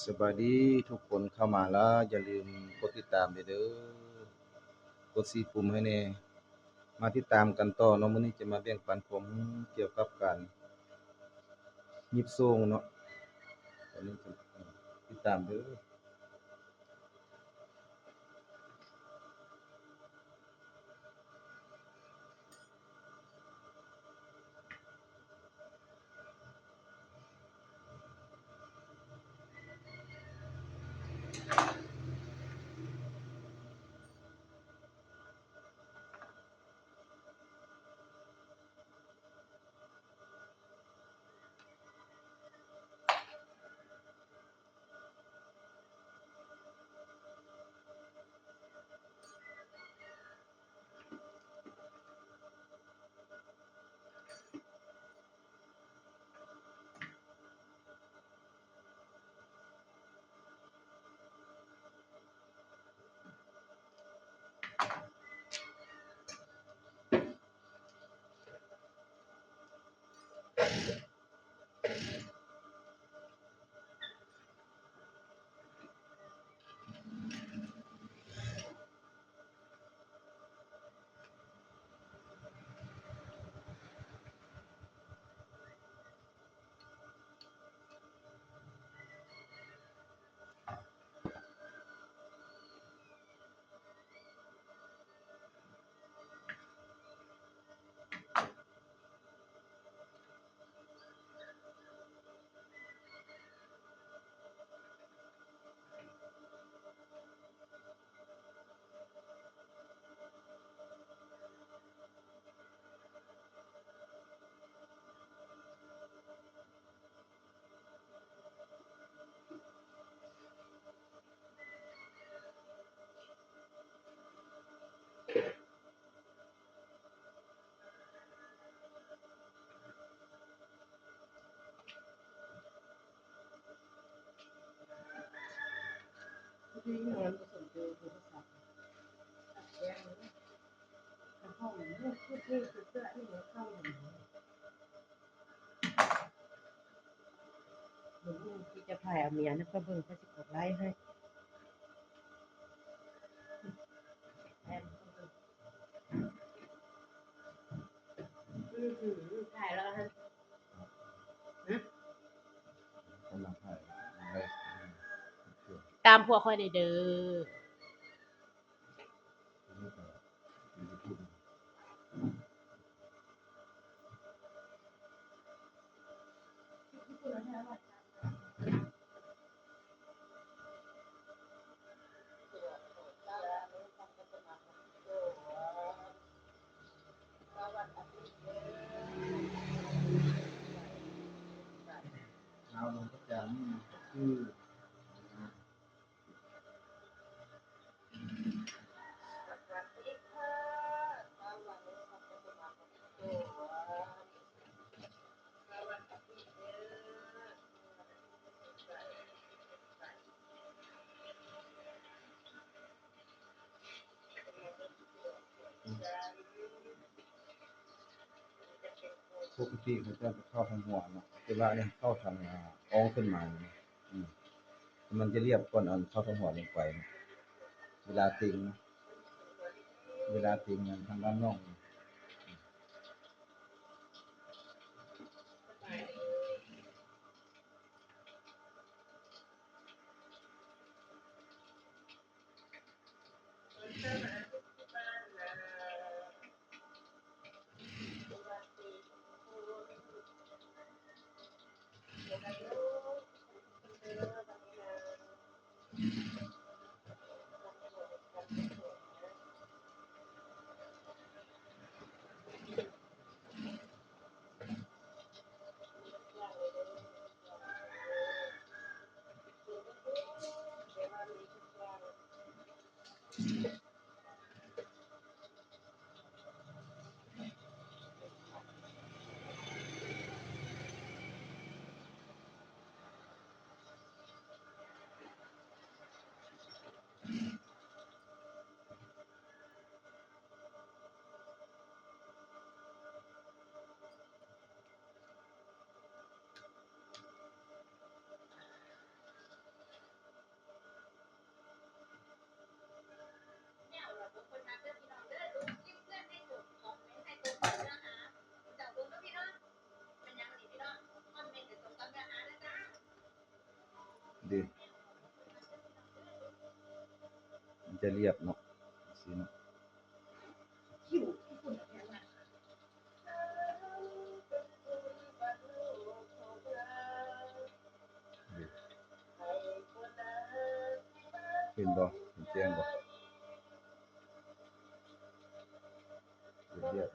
สบายดีทุกคนเข้ามาแล้วอย่าลืมกดติดตามเด้อกด4ปุ่มให้แน่มาติดตามกันต่อเนาะมื้อนี้จะมาแบ่งปันผมเกี่ยวกับการยิบโซ่งเนาะตอนนี้ติดตามเด้อที่นอนผสมเจอโทรศัพท์แจ้งกระห้องลูกพูดที่เสื้อนี่มันเข้าอยู่หนูที่จะพายเอาเมียนะก็เบิ่งเขาสิกดไลค์ให้แอนถ่ายแล้วฮะกำลังถ่ายไลฟ์ ตามพวกค่อยได้เด้อเอาลงประจานนี่คือปกติเขาจะเข้าทางหัวเนาะเวลาเนี่ยเข้าทางอ้องขึ้นมาเนี่ยมันจะเรียบก่อนเอาเข้าทางหัวลงไปนะเวลาติงทางด้านนอก ดิมันจะเรียบเนาะสิเนาะ คิวที่คุณแค่ว่า เห็นบ่เห็นแจ้งบ่เรียบ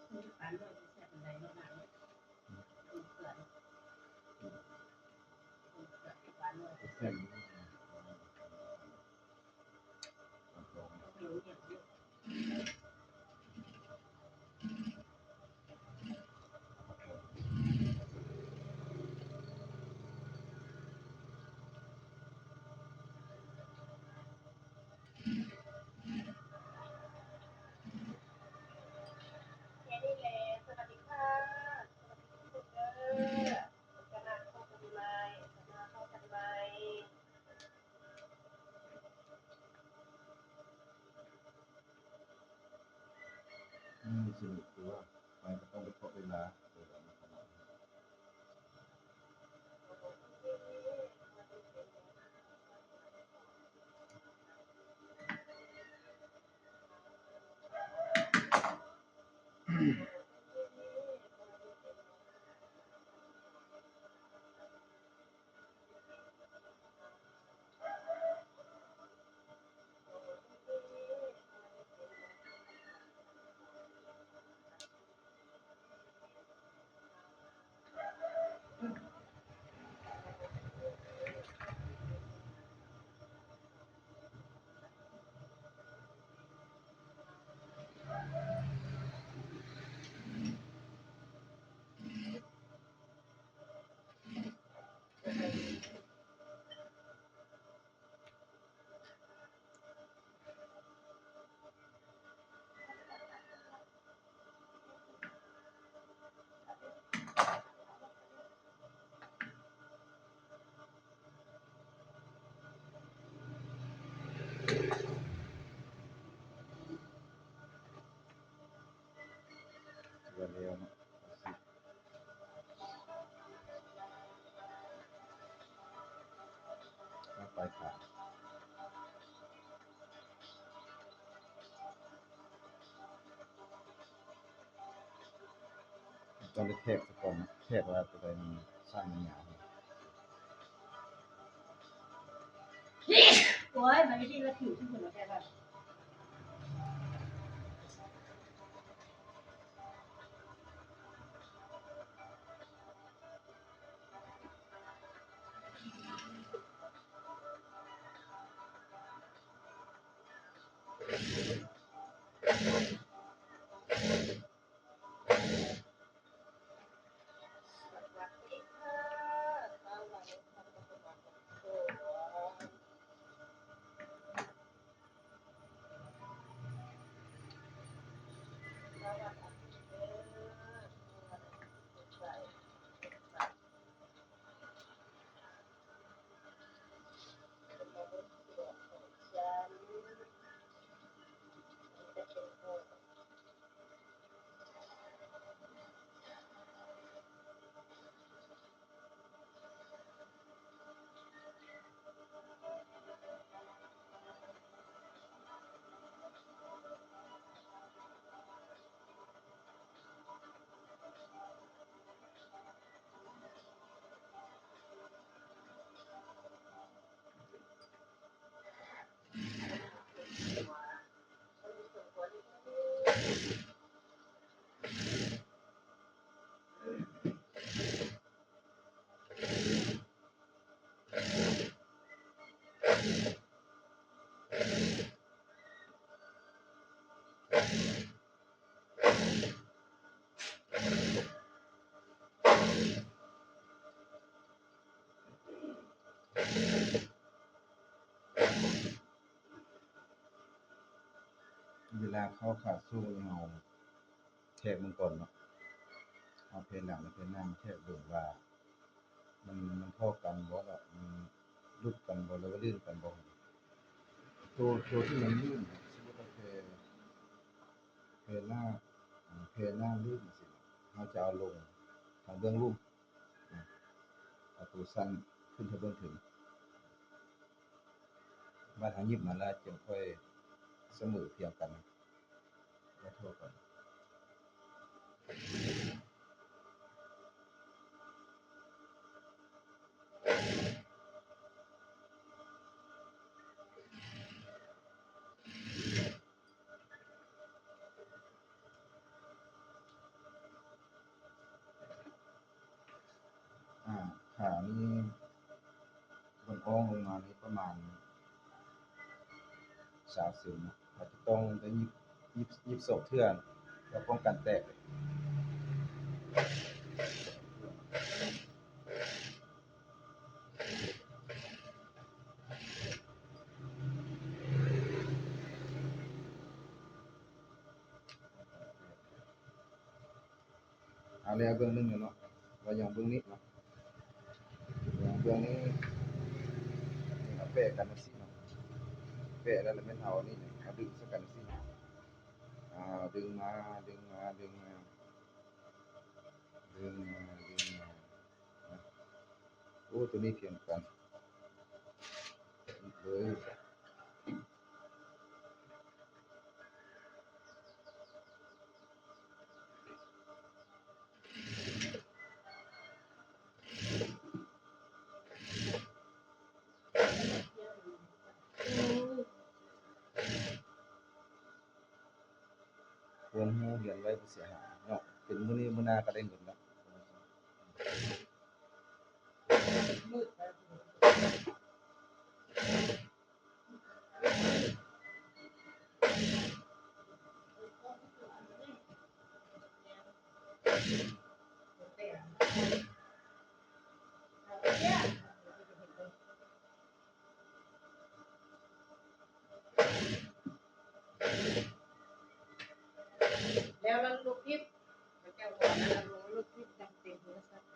คุณปานเลยแซ่บได้มากเลยคุณเกิดปานเลย แซ่บ อยู่เนี่ยอยู่แค่นี้แหละสวัสดีค่ะสวัสดีทุกคนเด้อจะนัดพบกันใหม่จะมาเข้ากันใหม่ สนุกคือว่าไปก็ต้องไปเคาะเวลาวันเดียวเนาะไปผ่านต้องไปแทกซะก่อนนะแทกว่าตัวใดมันสั้นมันยาว โอ้ยมันไม่ใช่ว่าผิวที่คุณแค่ว่า เวลาเข้าขาสู้นี่เฮาแทรกมันก่อนเนาะเอาเพลงหลังและเพลงหน้ามาแทรกเบิ่งว่ามันเท่ากันบ่ล่ะมันรุดกันบ่แล้วก็ลื่นกันบ่ตัวที่มันลื่นสมมุติว่าเพลงหน้าเพลงหน้าลื่นจังซี่เฮาจะเอาลงทางเบื้องลุ่มนะเอาตัวสั้นขึ้นทางเบื้องถึงมาทางยิบนั่นแหละจึงค่อยเสมอเทียมกันและเท่ากันอ่าขานี่มันอ้องลงมานี่ประมาณ3เซนเนาะอาจจะต้องได้ยิบศอกเทื่อเพื่อป้องกันแตกเอาแล้วเบื้องหนึงเนาะว่าอย่างเบื้องนี้เนาะอย่างเบื้องนี้เอาแปะกันจังซี่เนาะแปะแล้วแม่นเอาอันนี้เอาดึงใส่กันจังซี่อ่าดึงมาดึงมาดึงมาดึงมาดึงมาโอ้ตัวนี้เทียมกันเลยความรู้เรียนไว้บ่เสียหายเนาะเป็นมื้อนี้มื้อหน้าก็ได้เงินแล้ว มืดไปแล้วเราลูกคลิปพระเจ้าก่อนนะเราลูกคลิปดังเต็มโทรศัพท์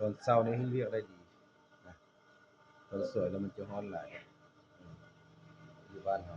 ตอนเช้านี้เฮ็ดเวียกได้ดีนะตอนสวยแล้วมันจะร้อนหลายอยู่บ้านเรา